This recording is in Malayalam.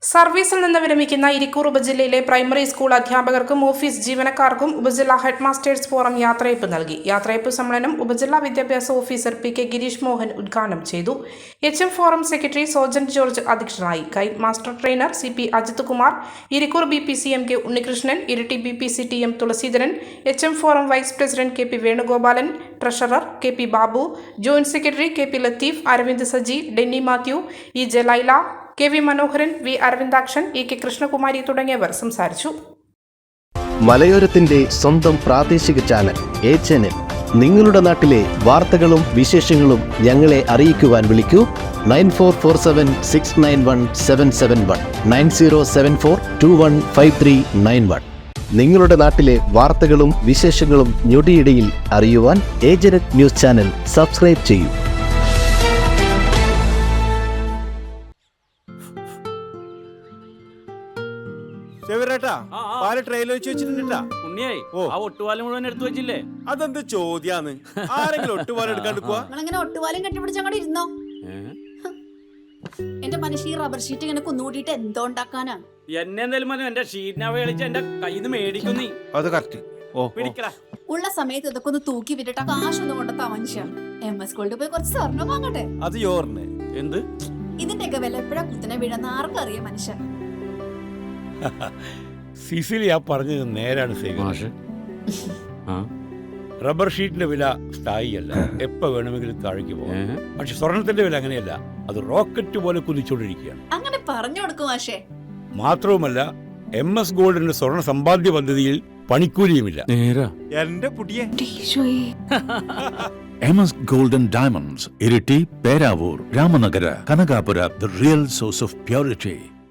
സർവീസിൽ നിന്ന് വിരമിക്കുന്ന ഇരിക്കൂർ ഉപജില്ലയിലെ പ്രൈമറി സ്കൂൾ അധ്യാപകർക്കും ഓഫീസ് ജീവനക്കാർക്കും ഉപജില്ലാ ഹെഡ് മാസ്റ്റേഴ്സ് ഫോറം യാത്രയയപ്പ് നൽകി. യാത്രയയപ്പ് സമ്മേളനം ഉപജില്ലാ വിദ്യാഭ്യാസ ഓഫീസർ പി.കെ. ഗിരീഷ് മോഹൻ ഉദ്ഘാടനം ചെയ്തു. HM. Forum secretary Sojan George അധ്യക്ഷനായി. Guide master trainer CP. Ajith Kumar, Irikkur BPC. MK. Unnikrishnan, Iritty BPC. TM. Thulaseedharan, HM. Forum vice president KP. Venugopalan, treasurer KP. Babu, joint secretary KP. Latheef, Aravind Saji, Denny Mathew, E. Jalaila, KV. Manoharan, V. Aravindakshan, EK. Krishnakumari തുടങ്ങിയവർ സംസാരിച്ചു. മലയോരത്തിന്റെ സ്വന്തം പ്രാദേശിക ചാനൽ A-Channel. നിങ്ങളുടെ നാട്ടിലെ വാർത്തകളും വിശേഷങ്ങളും ഞങ്ങളെ അറിയിക്കുവാൻ വിളിക്കൂ 9447691771 9074215391. നിങ്ങളുടെ നാട്ടിലെ വാർത്തകളും വിശേഷങ്ങളും ഞൊടിയിടയിൽ അറിയുവാൻ A-Channel ന്യൂസ് ചാനൽ സബ്സ്ക്രൈബ് ചെയ്യൂ. അതെന്ത് ചോദ്യാന്ന്? ആരെങ്കിലും ഒട്ടുപാലം എടുക്കാണ്ട് പോവാ? ഒട്ടുപാലം കെട്ടിപ്പിടിച്ച് അങ്ങോട്ട് ഇരുന്നോ. എന്റെ മനുഷ്യ റബ്ബർ ഷീറ്റ് ഇങ്ങനെ കുന്നുകൂട്ടിട്ട് എന്തോ ഉണ്ടാക്കാനാ? എന്നെ എന്തായാലും എന്റെ ഷീറ്റിനെ കളിച്ച് എന്റെ കയ്യിൽ നിന്ന് മേടിക്കുന്നേ. അത് കറക്റ്റ്. ഉള്ള സമയത്ത് ഇതൊക്കെ ഒന്ന് തൂക്കി വിട്ടിട്ട് കാശൊന്നും കൊണ്ടെത്താ മനുഷ്യ. MS ഗോൾഡ് പോയി കുറച്ച് സ്വർണം വാങ്ങട്ടെ. അത് യോറിന് എന്ത്? ഇതിന്റെയൊക്കെ വില എപ്പോഴാ കുത്തിനെ വീഴുന്ന ആർക്കും അറിയാം മനുഷ്യ. സിസിലി ആ പറഞ്ഞത് നേരാണ്. റബ്ബർ ഷീറ്റിന്റെ വില സ്ഥായിയല്ല, എപ്പോ വേണമെങ്കിലും താഴേക്ക് പോകാം. പക്ഷെ സ്വർണത്തിന്റെ വില അങ്ങനെയല്ല, അത് റോക്കറ്റ് പോലെ കുതിച്ചുകൊണ്ടിരിക്കുകയാണ്. അങ്ങനെ പറഞ്ഞു കൊടുക്കും മാഷേ. മാത്രവുമല്ല MS ഗോൾഡിന്റെ സ്വർണ്ണ സമ്പാദ്യ പദ്ധതിയിൽ പണിക്കൂലിയുമില്ല. എന്റെ പുതിയ MS Gold and Diamonds, Iriti, Peravur, Ramanagara, Kanagapura, the real source of purity.